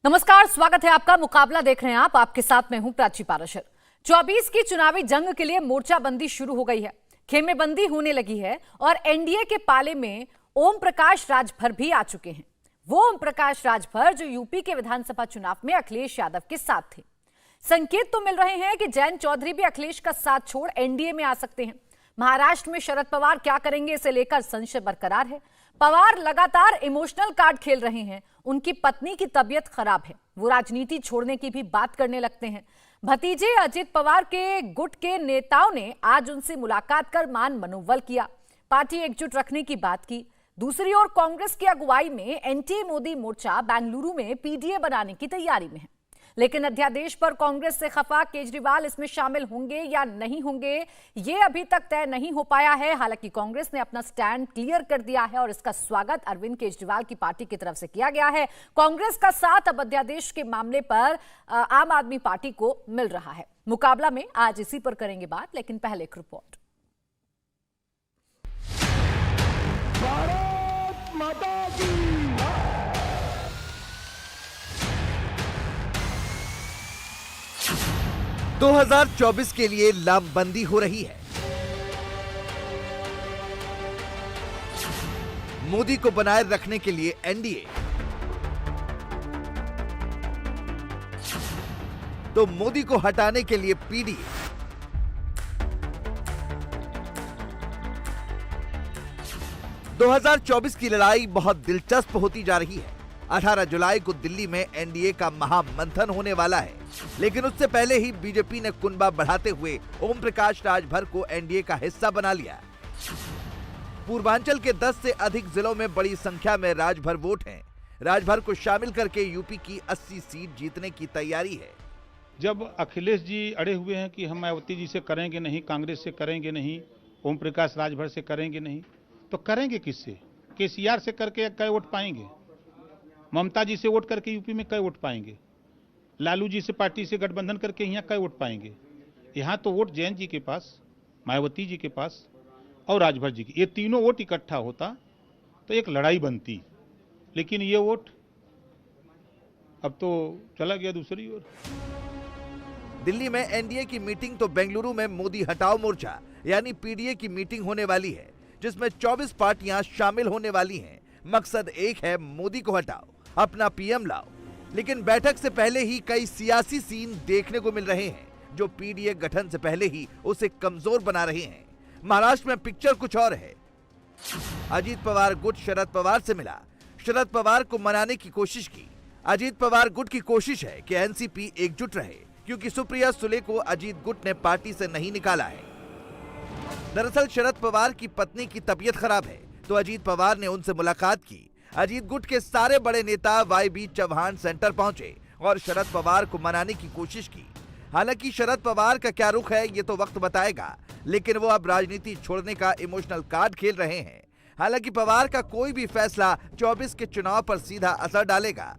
नमस्कार, स्वागत है आपका। मुकाबला देख रहे हैं आप। आपके साथ मैं हूं प्राची पाराशर। 24 की चुनावी जंग के लिए मोर्चाबंदी शुरू हो गई है, खेमेबंदी होने लगी है और एनडीए के पाले में ओम प्रकाश राजभर भी आ चुके हैं। वो ओम प्रकाश राजभर जो यूपी के विधानसभा चुनाव में अखिलेश यादव के साथ थे। संकेत तो मिल रहे हैं कि जयंत चौधरी भी अखिलेश का साथ छोड़ एनडीए में आ सकते हैं। महाराष्ट्र में शरद पवार क्या करेंगे, इसे लेकर संशय बरकरार है। पवार लगातार इमोशनल कार्ड खेल रहे हैं। उनकी पत्नी की तबीयत खराब है, वो राजनीति छोड़ने की भी बात करने लगते हैं। भतीजे अजित पवार के गुट के नेताओं ने आज उनसे मुलाकात कर मान मनोबल किया, पार्टी एकजुट रखने की बात की। दूसरी ओर कांग्रेस की अगुवाई में एंटी मोदी मोर्चा बेंगलुरु में पीडीए बनाने की तैयारी में है। लेकिन अध्यादेश पर कांग्रेस से खफा केजरीवाल इसमें शामिल होंगे या नहीं होंगे, ये अभी तक तय नहीं हो पाया है। हालांकि कांग्रेस ने अपना स्टैंड क्लियर कर दिया है और इसका स्वागत अरविंद केजरीवाल की पार्टी की तरफ से किया गया है। कांग्रेस का साथ अब अध्यादेश के मामले पर आम आदमी पार्टी को मिल रहा है। मुकाबला में आज इसी पर करेंगे बात, लेकिन पहले एक रिपोर्ट। भारत माता की 2024 के लिए लामबंदी हो रही है। मोदी को बनाए रखने के लिए एनडीए, तो मोदी को हटाने के लिए पीडीए। दो 2024 की लड़ाई बहुत दिलचस्प होती जा रही है। 18 जुलाई को दिल्ली में एनडीए का महामंथन होने वाला है, लेकिन उससे पहले ही बीजेपी ने कुनबा बढ़ाते हुए ओम प्रकाश राजभर को एनडीए का हिस्सा बना लिया। पूर्वांचल के 10 से अधिक जिलों में बड़ी संख्या में राजभर वोट हैं। राजभर को शामिल करके यूपी की 80 सीट जीतने की तैयारी है। जब अखिलेश जी अड़े हुए हैं कि हम मायावती जी से करेंगे नहीं, कांग्रेस से करेंगे नहीं, ओम प्रकाश राजभर से करेंगे नहीं, तो करेंगे किससे? केसीआर से करके कई वोट पाएंगे? ममता जी से वोट करके यूपी में कई वोट पाएंगे? लालू जी से पार्टी से गठबंधन करके यहाँ कई वोट पाएंगे? यहाँ तो वोट जयंत जी के पास, मायावती जी के पास और राजभर जी की, ये तीनों वोट इकट्ठा होता तो एक लड़ाई बनती। लेकिन ये वोट अब तो चला गया दूसरी ओर। दिल्ली में एनडीए की मीटिंग तो बेंगलुरु में मोदी हटाओ मोर्चा यानी पीडीए की मीटिंग होने वाली है, जिसमें 24 पार्टियां शामिल होने वाली हैं। मकसद एक है, मोदी को हटाओ, अपना पीएम लाओ। लेकिन बैठक से पहले ही कई सियासी सीन देखने को मिल रहे हैं, जो पीडीए गठन से पहले ही उसे कमजोर बना रहे हैं। महाराष्ट्र में पिक्चर कुछ और है। अजित पवार गुट शरद पवार से मिला, शरद पवार को मनाने की कोशिश की। अजित पवार गुट की कोशिश है कि एनसीपी एकजुट रहे, क्योंकि सुप्रिया सुले को अजित गुट ने पार्टी से नहीं निकाला है। दरअसल शरद पवार की पत्नी की तबीयत खराब है, तो अजित पवार ने उनसे मुलाकात की। अजित गुट के सारे बड़े नेता वाई.बी. चौहान सेंटर पहुंचे और शरद पवार को मनाने की कोशिश की। हालांकि शरद पवार का क्या रुख है, ये तो वक्त बताएगा, लेकिन वो अब राजनीति छोड़ने का इमोशनल कार्ड खेल रहे हैं। हालांकि पवार का कोई भी फैसला 24 के चुनाव पर सीधा असर डालेगा।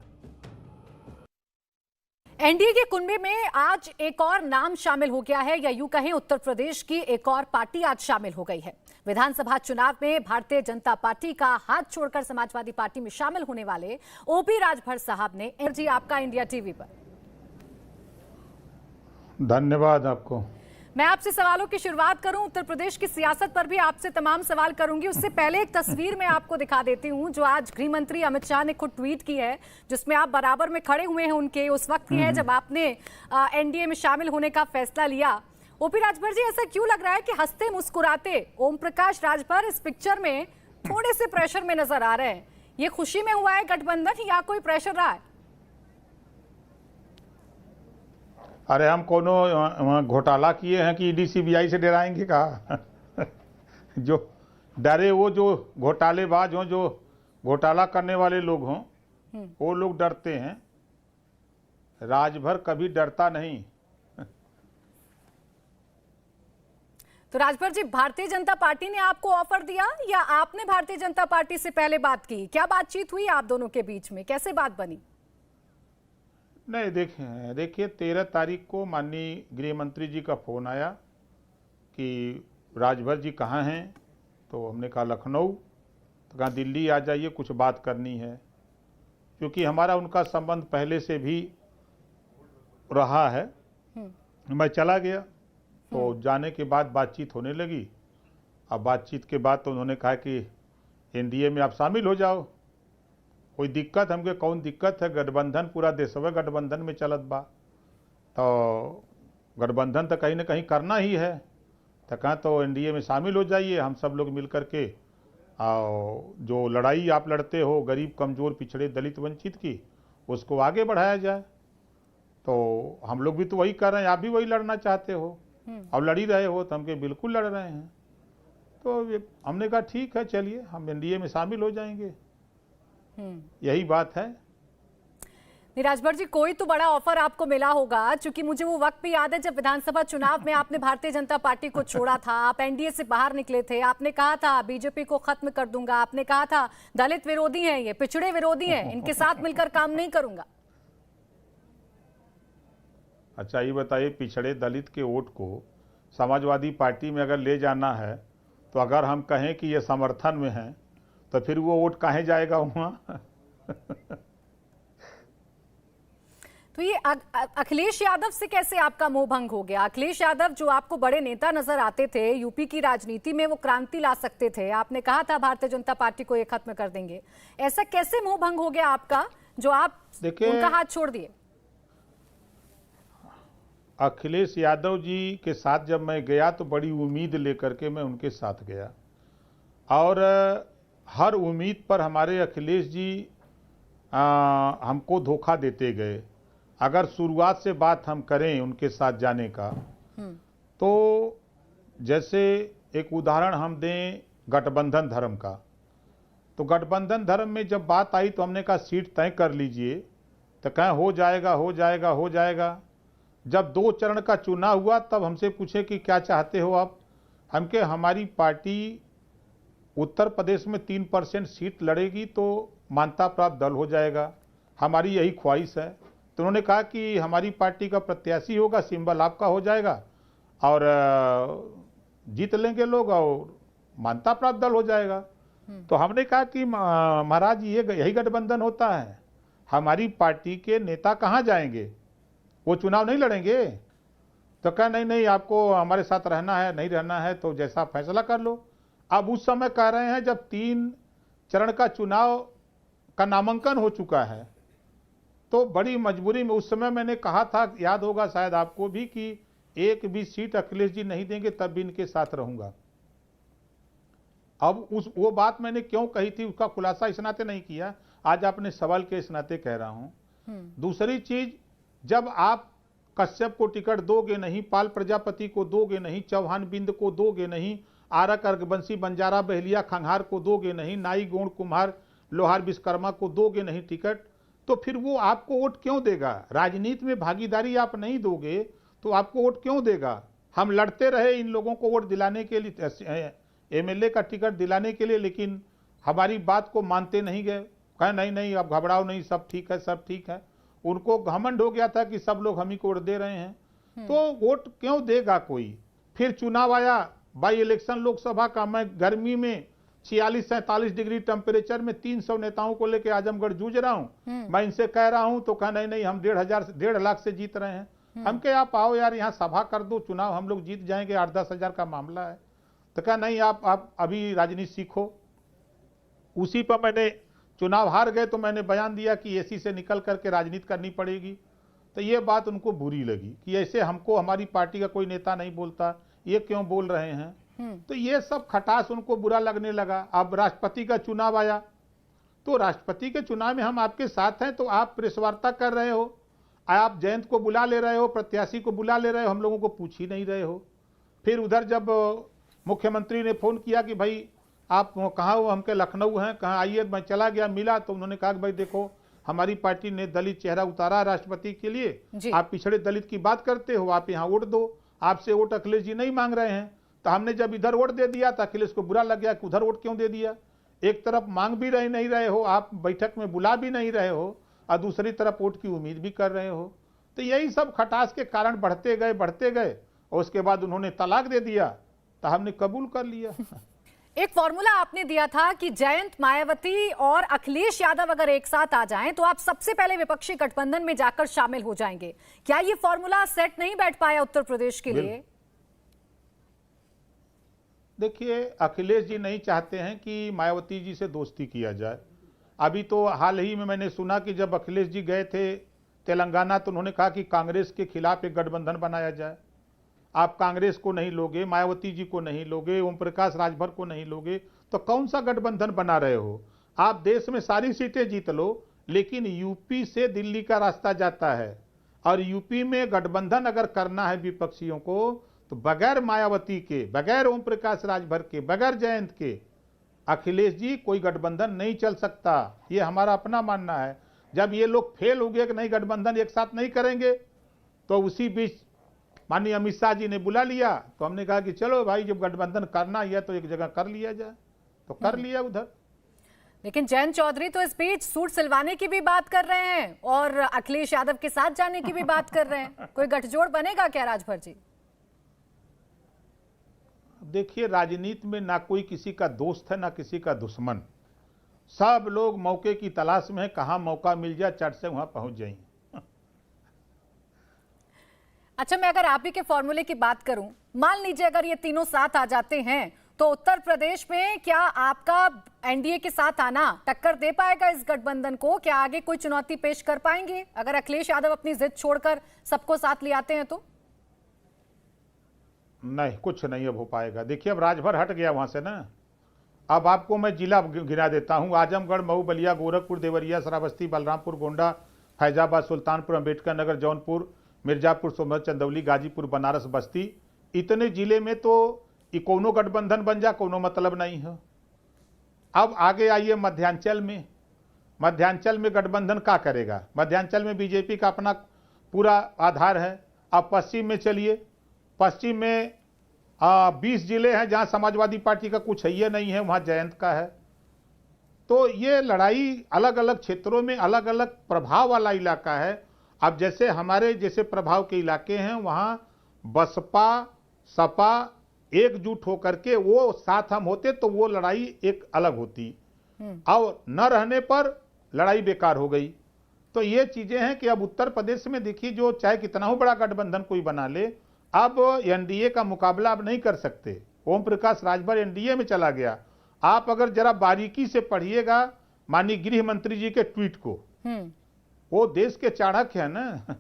एनडीए के कुनबे में आज एक और नाम शामिल हो गया है, या यूं कहें उत्तर प्रदेश की एक और पार्टी आज शामिल हो गई है। विधानसभा चुनाव में भारतीय जनता पार्टी का हाथ छोड़कर समाजवादी पार्टी में शामिल होने वाले ओपी राजभर साहब ने जी आपका इंडिया टीवी पर। धन्यवाद आपको। मैं आपसे सवालों की शुरुआत करूं, उत्तर प्रदेश की सियासत पर भी आपसे तमाम सवाल करूंगी। उससे पहले एक तस्वीर मैं आपको दिखा देती हूं, जो आज गृह मंत्री अमित शाह ने खुद ट्वीट की है, जिसमें आप बराबर में खड़े हुए हैं उनके। उस वक्त की है जब आपने एनडीए में शामिल होने का फैसला लिया। ओपी राजभर जी, ऐसा क्यों लग रहा है कि हंसते मुस्कुराते ओम प्रकाश राजभर इस पिक्चर में थोड़े से प्रेशर में नजर आ रहे हैं? ये खुशी में हुआ है गठबंधन या कोई प्रेशर रहा है? अरे हम कोनो घोटाला किए हैं कि ईडी सीबीआई से डराएंगे कहा? जो डरे वो जो घोटालेबाज हों, जो घोटाला करने वाले लोग हों, वो लोग डरते हैं। राजभर कभी डरता नहीं। तो राजभर जी, भारतीय जनता पार्टी ने आपको ऑफर दिया या आपने भारतीय जनता पार्टी से पहले बात की? क्या बातचीत हुई आप दोनों के बीच में, कैसे बात बनी? नहीं, देखिए 13 तारीख को माननीय गृह मंत्री जी का फ़ोन आया कि राजभर जी कहाँ हैं, तो हमने कहा लखनऊ। तो कहा दिल्ली आ जाइए, कुछ बात करनी है। क्योंकि हमारा उनका संबंध पहले से भी रहा है। मैं चला गया तो जाने के बाद बातचीत होने लगी। अब बातचीत के बाद तो उन्होंने कहा कि एनडीए में आप शामिल हो जाओ, कोई दिक्कत हमके कौन दिक्कत है, गठबंधन पूरा देशवा गठबंधन में चलत बा, तो गठबंधन तो कहीं ना कहीं करना ही है, तो कहा तो एनडीए में शामिल हो जाइए, हम सब लोग मिल करके जो लड़ाई आप लड़ते हो गरीब कमज़ोर पिछड़े दलित वंचित की, उसको आगे बढ़ाया जाए। तो हम लोग भी तो वही कर रहे हैं, आप भी वही लड़ना चाहते हो और लड़ ही रहे हो, तो हम के बिल्कुल लड़ रहे हैं। तो हमने कहा ठीक है, चलिए हम एनडीए में शामिल हो जाएंगे, यही बात है। राजभर जी, कोई तो बड़ा ऑफर आपको मिला होगा, क्योंकि मुझे वो वक्त भी याद है जब विधानसभा चुनाव में आपने भारतीय जनता पार्टी को छोड़ा था, आप एनडीए से बाहर निकले थे, आपने कहा था बीजेपी को खत्म कर दूंगा, आपने कहा था दलित विरोधी हैं, ये पिछड़े विरोधी हैं, इनके साथ मिलकर काम नहीं करूंगा। अच्छा ये बताइए, पिछड़े दलित के वोट को समाजवादी पार्टी में अगर ले जाना है, तो अगर हम कहें कि ये समर्थन में है, तो फिर वो वोट काहे जाएगा वहाँ? तो ये अखिलेश यादव से कैसे आपका मोह भंग हो गया? अखिलेश यादव जो आपको बड़े नेता नजर आते थे, यूपी की राजनीति में वो क्रांति ला सकते थे, आपने कहा था भारतीय जनता पार्टी को ये खत्म कर देंगे, ऐसा कैसे मोह भंग हो गया आपका जो आप उनका हाथ छोड़ दिए? अखिलेश यादव जी के साथ जब मैं गया तो बड़ी उम्मीद लेकर के मैं उनके साथ गया, और हर उम्मीद पर हमारे अखिलेश जी हमको धोखा देते गए। अगर शुरुआत से बात हम करें उनके साथ जाने का, तो जैसे एक उदाहरण हम दें गठबंधन धर्म का, तो गठबंधन धर्म में जब बात आई तो हमने कहा सीट तय कर लीजिए, तो कहें हो जाएगा हो जाएगा हो जाएगा। जब 2 चरण का चुनाव हुआ तब हमसे पूछे कि क्या चाहते हो आप, हमके हमारी पार्टी उत्तर प्रदेश में 3% सीट लड़ेगी तो मान्यता प्राप्त दल हो जाएगा, हमारी यही ख्वाहिश है। तो उन्होंने कहा कि हमारी पार्टी का प्रत्याशी होगा, सिंबल आपका हो जाएगा और जीत लेंगे लोग और मान्यता प्राप्त दल हो जाएगा। तो हमने कहा कि महाराज ये यही गठबंधन होता है, हमारी पार्टी के नेता कहाँ जाएंगे, वो चुनाव नहीं लड़ेंगे। तो कहा नहीं नहीं, आपको हमारे साथ रहना है, नहीं रहना है तो जैसा फैसला कर लो। अब उस समय कह रहे हैं जब 3 चरण का चुनाव का नामांकन हो चुका है, तो बड़ी मजबूरी में उस समय मैंने कहा था, याद होगा शायद आपको भी, कि एक भी सीट अखिलेश जी नहीं देंगे तब भी इनके साथ रहूंगा। अब वो बात मैंने क्यों कही थी उसका खुलासा इस नाते नहीं किया, आज आपने सवाल के इस नाते कह रहा हूं। दूसरी चीज, जब आप कश्यप को टिकट दोगे नहीं, पाल प्रजापति को दोगे नहीं, चौहान बिंद को दोगे नहीं, आरक अर्गबंसी बंजारा बहलिया खंघार को दोगे नहीं, नाई गोंड कुम्हार लोहार विश्वकर्मा को दोगे नहीं टिकट, तो फिर वो आपको वोट क्यों देगा? राजनीति में भागीदारी आप नहीं दोगे तो आपको वोट क्यों देगा? हम लड़ते रहे इन लोगों को वोट दिलाने के लिए, एमएलए का टिकट दिलाने के लिए, लेकिन हमारी बात को मानते नहीं गए, कहे नहीं नहीं आप घबराओ नहीं, सब ठीक है सब ठीक है। उनको घमंड हो गया था कि सब लोग हम ही को वोट दे रहे हैं, तो वोट क्यों देगा कोई? फिर चुनाव आया, बाई इलेक्शन लोकसभा का, मैं गर्मी में 46-47 डिग्री टेम्परेचर में 300 नेताओं को लेकर आजमगढ़ जूझ रहा हूं, मैं इनसे कह रहा हूं तो कहा नहीं नहीं हम 1.5 लाख से जीत रहे हैं। हम कहे आप आओ यार यहाँ सभा कर दो, चुनाव हम लोग जीत जाएंगे, 8-10 हजार का मामला है। तो कहा नहीं आप अभी राजनीति सीखो। उसी पर मैंने चुनाव हार गए तो मैंने बयान दिया कि एसी से निकल करके राजनीति करनी पड़ेगी। तो ये बात उनको बुरी लगी कि ऐसे हमको हमारी पार्टी का कोई नेता नहीं बोलता, ये क्यों बोल रहे हैं। तो ये सब खटास उनको बुरा लगने लगा। अब राष्ट्रपति का चुनाव आया, तो राष्ट्रपति के चुनाव में हम आपके साथ हैं, तो आप प्रेस वार्ता कर रहे हो, आप जयंत को बुला ले रहे हो, प्रत्याशी को बुला ले रहे हो, हम लोगों को पूछ ही नहीं रहे हो। फिर उधर जब मुख्यमंत्री ने फोन किया कि भाई आप कहाँ हो, हमके लखनऊ हैं, कहाँ आइए, मैं चला गया, मिला तो उन्होंने कहा कि भाई देखो हमारी पार्टी ने दलित चेहरा उतारा राष्ट्रपति के लिए, आप पिछड़े दलित की बात करते हो, आप यहाँ वोट दो, आपसे वोट अखिलेश जी नहीं मांग रहे हैं। तो हमने जब इधर वोट दे दिया तो अखिलेश को बुरा लग गया कि उधर वोट क्यों दे दिया। एक तरफ मांग भी नहीं रहे हो, आप बैठक में बुला भी नहीं रहे हो, और दूसरी तरफ वोट की उम्मीद भी कर रहे हो। तो यही सब खटास के कारण बढ़ते गए, और उसके बाद उन्होंने तलाक दे दिया तो हमने कबूल कर लिया। एक फॉर्मूला आपने दिया था कि जयंत, मायावती और अखिलेश यादव अगर एक साथ आ जाएं तो आप सबसे पहले विपक्षी गठबंधन में जाकर शामिल हो जाएंगे। क्या ये फॉर्मूला सेट नहीं बैठ पाया उत्तर प्रदेश के लिए? देखिए, अखिलेश जी नहीं चाहते हैं कि मायावती जी से दोस्ती किया जाए। अभी तो हाल ही में मैंने सुना कि जब अखिलेश जी गए थे तेलंगाना तो उन्होंने कहा कि कांग्रेस के खिलाफ एक गठबंधन बनाया जाए। आप कांग्रेस को नहीं लोगे, मायावती जी को नहीं लोगे, ओम प्रकाश राजभर को नहीं लोगे, तो कौन सा गठबंधन बना रहे हो? आप देश में सारी सीटें जीत लो, लेकिन यूपी से दिल्ली का रास्ता जाता है और यूपी में गठबंधन अगर करना है विपक्षियों को तो बगैर मायावती के, बगैर ओम प्रकाश राजभर के, बगैर जयंत के अखिलेश जी कोई गठबंधन नहीं चल सकता। ये हमारा अपना मानना है। जब ये लोग फेल हो गए कि नहीं गठबंधन एक साथ नहीं करेंगे, तो उसी बीच माननीय अमित शाह जी ने बुला लिया, तो हमने कहा कि चलो भाई जब गठबंधन करना है तो एक जगह कर लिया जाए, तो कर लिया उधर। लेकिन जयंत चौधरी तो इस बीच सूट सिलवाने की भी बात कर रहे हैं और अखिलेश यादव के साथ जाने की भी बात कर रहे हैं। कोई गठजोड़ बनेगा क्या राजभर जी? देखिए, राजनीति में ना कोई किसी का दोस्त है ना किसी का दुश्मन। सब लोग मौके की तलाश में है, कहां मौका मिल जाए चट से वहां पहुंच जाएंगे। अच्छा, मैं अगर आप ही के फॉर्मूले की बात करूं, मान लीजिए अगर ये तीनों साथ आ जाते हैं तो उत्तर प्रदेश में क्या आपका एनडीए के साथ आना टक्कर दे पाएगा इस गठबंधन को? क्या आगे कोई चुनौती पेश कर पाएंगे अगर अखिलेश यादव अपनी जिद छोड़कर सबको साथ ले आते हैं तो? नहीं, कुछ नहीं अब हो पाएगा। देखिए, अब राजभर हट गया वहां से ना। अब आपको मैं जिला गिरा देता हूं। आजमगढ़, मऊ, बलिया, गोरखपुर, देवरिया, श्रावस्ती, बलरामपुर, गोंडा, फैजाबाद, सुल्तानपुर, अम्बेडकर नगर, जौनपुर, मिर्जापुर, सोनभद्र, चंदौली, गाजीपुर, बनारस, बस्ती, इतने जिले में तो कोनो गठबंधन बन जा कोनो मतलब नहीं है। अब आगे आइए मध्यांचल में। मध्यांचल में गठबंधन क्या करेगा? मध्यांचल में बीजेपी का अपना पूरा आधार है। अब पश्चिम में चलिए, पश्चिम में 20 जिले हैं जहां समाजवादी पार्टी का कुछ है नहीं है, वहां जयंत का है। तो ये लड़ाई अलग अलग क्षेत्रों में अलग अलग प्रभाव वाला इलाका है। अब जैसे हमारे जैसे प्रभाव के इलाके हैं वहां बसपा सपा एकजुट होकर के वो साथ हम होते तो वो लड़ाई एक अलग होती, और न रहने पर लड़ाई बेकार हो गई। तो ये चीजें हैं कि अब उत्तर प्रदेश में देखिए, जो चाहे कितना हो बड़ा गठबंधन कोई बना ले, अब एनडीए का मुकाबला अब नहीं कर सकते। ओम प्रकाश राजभर एनडीए में चला गया। आप अगर जरा बारीकी से पढ़िएगा माननीय गृह मंत्री जी के ट्वीट को, वो देश के चाणक्य है ना।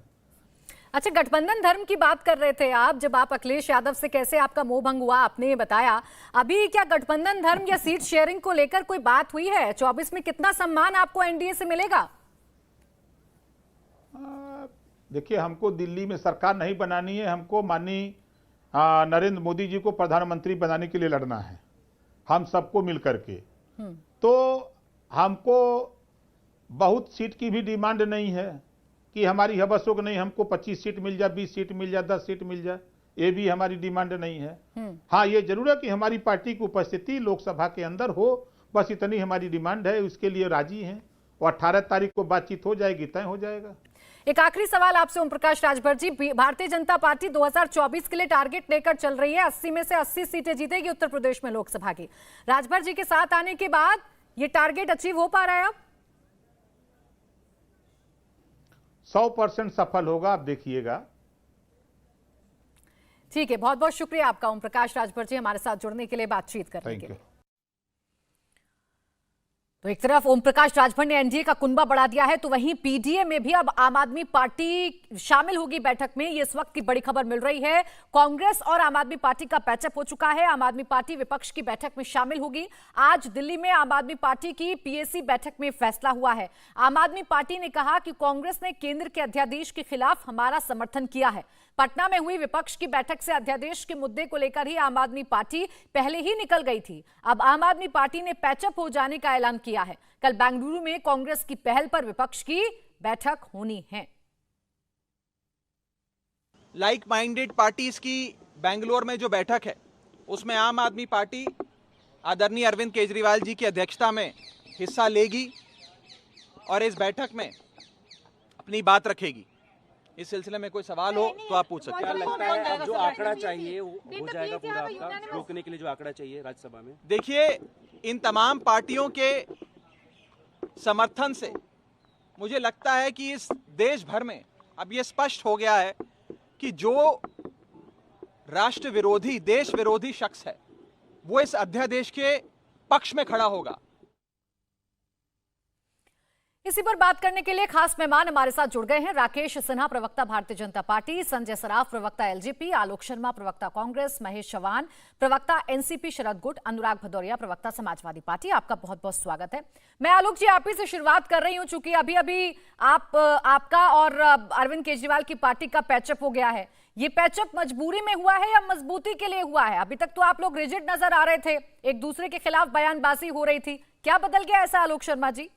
अच्छा, गठबंधन धर्म की बात कर रहे थे आप, जब आप अखिलेश यादव से कैसे आपका मोह भंग हुआ आपने ये बताया। अभी क्या गठबंधन धर्म या सीट शेयरिंग को लेकर कोई बात हुई है? 24 में कितना सम्मान आपको एनडीए से मिलेगा? देखिए, हमको दिल्ली में सरकार नहीं बनानी है, हमको माननीय नरेंद्र मोदी जी को प्रधानमंत्री बनाने के लिए लड़ना है, हम सबको मिलकर के। तो हमको बहुत सीट की भी डिमांड नहीं है कि हमारी हवसों को नहीं हमको 25 सीट मिल जाए, 20 सीट मिल जाए, 10 सीट मिल जाए, ये भी हमारी डिमांड नहीं है। हाँ, ये जरूर है कि हमारी पार्टी की उपस्थिति लोकसभा के अंदर हो, बस इतनी हमारी डिमांड है। उसके लिए राजी हैं और 18 तारीख को बातचीत हो जाएगी, तय हो जाएगा। एक आखिरी सवाल आपसे ओम प्रकाश राजभर जी, भारतीय जनता पार्टी 2024 के लिए टारगेट लेकर चल रही है, 80 में से 80 सीटें जीतेगी उत्तर प्रदेश में लोकसभा की। राजभर जी के साथ आने के बाद ये टारगेट अचीव हो पा रहा है? अब 100% सफल होगा, आप देखिएगा। ठीक है, बहुत बहुत शुक्रिया आपका ओम प्रकाश राजभर जी हमारे साथ जुड़ने के लिए, बातचीत करने के लिए। तो एक तरफ ओम प्रकाश राजभर ने एनडीए का कुनबा बढ़ा दिया है, तो वहीं पीडीए में भी अब आम आदमी पार्टी शामिल होगी बैठक में। ये इस वक्त की बड़ी खबर मिल रही है। कांग्रेस और आम आदमी पार्टी का पैचअप हो चुका है। आम आदमी पार्टी विपक्ष की बैठक में शामिल होगी। आज दिल्ली में आम आदमी पार्टी की पीएसी बैठक में फैसला हुआ है। आम आदमी पार्टी ने कहा कि कांग्रेस ने केंद्र के अध्यादेश के खिलाफ हमारा समर्थन किया है। पटना में हुई विपक्ष की बैठक से अध्यादेश के मुद्दे को लेकर ही आम आदमी पार्टी पहले ही निकल गई थी। अब आम आदमी पार्टी ने पैचअप हो जाने का ऐलान किया है। कल बेंगलुरु में कांग्रेस की पहल पर विपक्ष की बैठक होनी है। लाइक माइंडेड पार्टीज की बेंगलोर में जो बैठक है, उसमें आम आदमी पार्टी आदरणीय अरविंद केजरीवाल जी की अध्यक्षता में हिस्सा लेगी और इस बैठक में अपनी बात रखेगी। इस सिलसिले में कोई सवाल हो तो आप पूछ सकते क्या हैं। लगता है अब जो आंकड़ा चाहिए वो हो जाएगा पूरा आपका, रोकने के लिए जो आंकड़ा चाहिए राज्यसभा में? देखिए, इन तमाम पार्टियों के समर्थन से मुझे लगता है कि इस देश भर में अब ये स्पष्ट हो गया है कि जो राष्ट्र विरोधी, देश विरोधी शख्स है वो इस अध्यादेश के पक्ष में खड़ा होगा। इसी पर बात करने के लिए खास मेहमान हमारे साथ जुड़ गए हैं। राकेश सिन्हा, प्रवक्ता भारतीय जनता पार्टी, संजय सराफ, प्रवक्ता एलजेपी, आलोक शर्मा, प्रवक्ता कांग्रेस, महेश चौहान, प्रवक्ता एनसीपी शरद गुट, अनुराग भदौरिया, प्रवक्ता समाजवादी पार्टी। आपका बहुत बहुत स्वागत है। मैं आलोक जी आप ही से शुरुआत कर रही हूं, चूंकि अभी अभी आपका और अरविंद केजरीवाल की पार्टी का पैचअप हो गया है। ये पैचअप मजबूरी में हुआ है या मजबूती के लिए हुआ है? अभी तक तो आप लोग रिजिड नजर आ रहे थे, एक दूसरे के खिलाफ बयानबाजी हो रही थी, क्या बदल गया ऐसा आलोक शर्मा जी?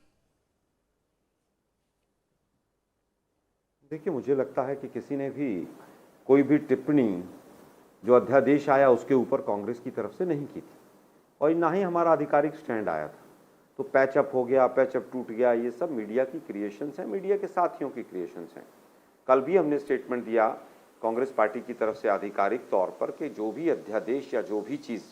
देखिए, मुझे लगता है कि किसी ने भी कोई भी टिप्पणी जो अध्यादेश आया उसके ऊपर कांग्रेस की तरफ से नहीं की थी और ना ही हमारा आधिकारिक स्टैंड आया था। तो पैचअप हो गया, पैचअप टूट गया, ये सब मीडिया की क्रिएशंस हैं, मीडिया के साथियों की क्रिएशंस हैं। कल भी हमने स्टेटमेंट दिया कांग्रेस पार्टी की तरफ से आधिकारिक तौर पर कि जो भी अध्यादेश या जो भी चीज़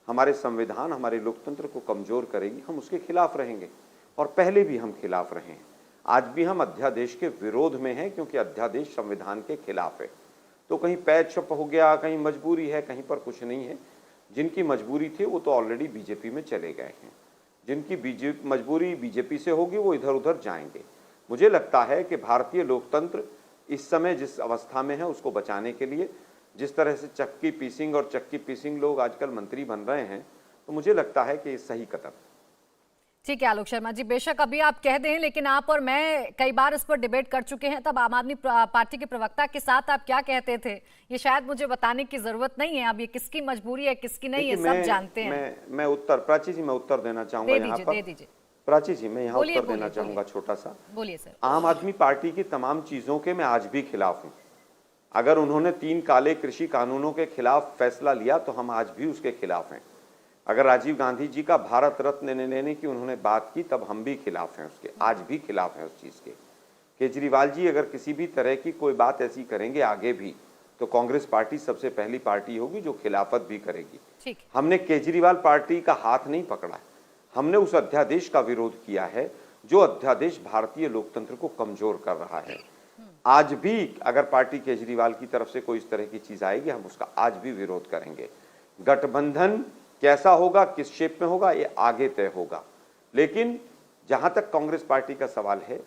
हमारे संविधान, हमारे लोकतंत्र को कमज़ोर करेगी, हम उसके खिलाफ रहेंगे और पहले भी हम खिलाफ रहे हैं। आज भी हम अध्यादेश के विरोध में हैं क्योंकि अध्यादेश संविधान के खिलाफ है। तो कहीं पैचअप हो गया, कहीं मजबूरी है, कहीं पर कुछ नहीं है। जिनकी मजबूरी थी वो तो ऑलरेडी बीजेपी में चले गए हैं, जिनकी मजबूरी बीजेपी से होगी वो इधर उधर जाएंगे। मुझे लगता है कि भारतीय लोकतंत्र इस समय जिस अवस्था में है उसको बचाने के लिए जिस तरह से चक्की पीसिंग लोग आजकल मंत्री बन रहे हैं, तो मुझे लगता है कि ये सही कदम। ठीक है आलोक शर्मा जी, बेशक अभी आप कह दें, लेकिन आप और मैं कई बार इस पर डिबेट कर चुके हैं। तब आम आदमी पार्टी के प्रवक्ता के साथ आप क्या कहते थे ये शायद मुझे बताने की जरूरत नहीं है। अब ये किसकी मजबूरी है किसकी नहीं है सब जानते हैं। मैं उत्तर प्राची जी मैं उत्तर देना चाहूंगा यहाँ पर। दे दीजिए प्राची जी, मैं यहाँ उत्तर देना चाहूंगा छोटा सा। बोलिए सर। आम आदमी पार्टी की तमाम चीजों के मैं आज भी खिलाफ हूँ। अगर उन्होंने 3 काले कृषि कानूनों के खिलाफ फैसला लिया तो हम आज भी उसके खिलाफ हैं। अगर राजीव गांधी जी का भारत रत्न लेने की उन्होंने बात की तब हम भी खिलाफ हैं उसके, आज भी खिलाफ हैं उस चीज़ के। केजरीवाल जी अगर किसी भी तरह की कोई बात ऐसी करेंगे आगे भी तो कांग्रेस पार्टी सबसे पहली पार्टी होगी जो खिलाफत भी करेगी। ठीक। हमने केजरीवाल पार्टी का हाथ नहीं पकड़ा, हमने उस अध्यादेश का विरोध किया है जो अध्यादेश भारतीय लोकतंत्र को कमजोर कर रहा है। आज भी अगर पार्टी केजरीवाल की तरफ से कोई इस तरह की चीज आएगी हम उसका आज भी विरोध करेंगे। गठबंधन कैसा होगा, किस शेप में होगा, ये आगे तय होगा। लेकिन जहां तक कांग्रेस पार्टी का सवाल है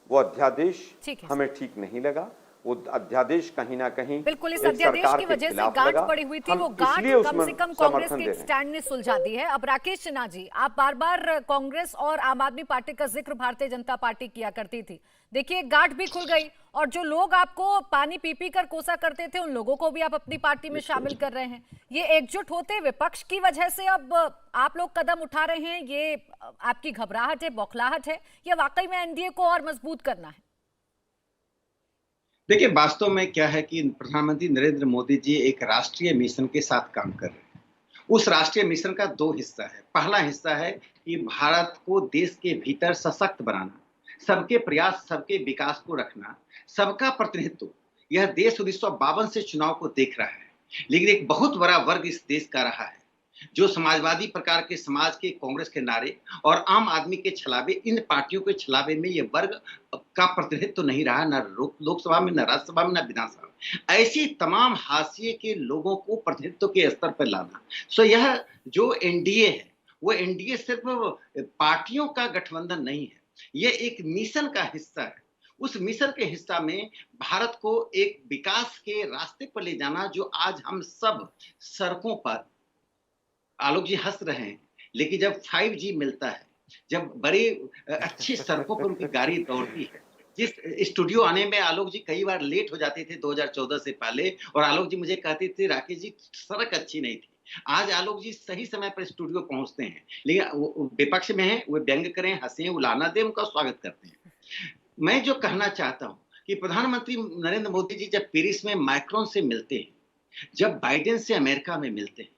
वो अध्यादेश हमें ठीक नहीं लगा। वो अध्यादेश कहीं ना कहीं बिल्कुल इस अध्यादेश की वजह से गांठ पड़ी हुई थी, वो गांठ कम से कम कांग्रेस के स्टैंड ने सुलझा दी है। अब राकेश सिन्हा जी, आप बार बार कांग्रेस और आम आदमी पार्टी का जिक्र भारतीय जनता पार्टी किया करती थी। देखिए गांठ भी खुल गई और जो लोग आपको पानी पी पी कर कोसा करते थे उन लोगों को भी आप अपनी पार्टी में शामिल कर रहे हैं। ये एकजुट होते विपक्ष की वजह से अब आप लोग कदम उठा रहे हैं, ये आपकी घबराहट है, बौखलाहट है, या वाकई में एनडीए को और मजबूत करना है? देखिए वास्तव में क्या है कि प्रधानमंत्री नरेंद्र मोदी जी एक राष्ट्रीय मिशन के साथ काम कर रहे हैं। उस राष्ट्रीय मिशन का 2 हिस्सा है। पहला हिस्सा है कि भारत को देश के भीतर सशक्त बनाना, सबके प्रयास, सबके विकास को रखना, सबका प्रतिनिधित्व। यह देश 1952 से चुनाव को देख रहा है, लेकिन एक बहुत बड़ा वर्ग इस देश का रहा है जो समाजवादी प्रकार के समाज के, कांग्रेस के नारे और आम आदमी के छलावे, इन पार्टियों के छलावे में ये वर्ग का प्रतिनिधित्व तो नहीं रहा, न लोकसभा में, न राज्यसभा में, न विधानसभा में। ऐसी तमाम हाशिए के लोगों को प्रतिनिधित्व के स्तर पर लाना। सो यह जो एनडीए है वो एनडीए सिर्फ पार्टियों का गठबंधन नहीं है, ये एक मिशन का हिस्सा है। उस मिशन के हिस्सा में भारत को एक विकास के रास्ते पर ले जाना, जो आज हम सब सड़कों पर, आलोक जी हंस रहे हैं, लेकिन जब 5G मिलता है, जब बड़ी अच्छी सड़कों पर उनकी गाड़ी दौड़ती है, जिस स्टूडियो आने में आलोक जी कई बार लेट हो जाते थे 2014 से पहले, और आलोक जी मुझे कहते थे राकेश जी सड़क अच्छी नहीं थी। आज आलोक जी सही समय पर स्टूडियो पहुंचते हैं, लेकिन विपक्ष में हैं, वो व्यंग करें, हंसें, उलाना दें, उनका स्वागत करते हैं। मैं जो कहना चाहता हूं कि प्रधानमंत्री नरेंद्र मोदी जी जब पेरिस में मैक्रोन से मिलते हैं, जब बाइडेन से अमेरिका में मिलते हैं,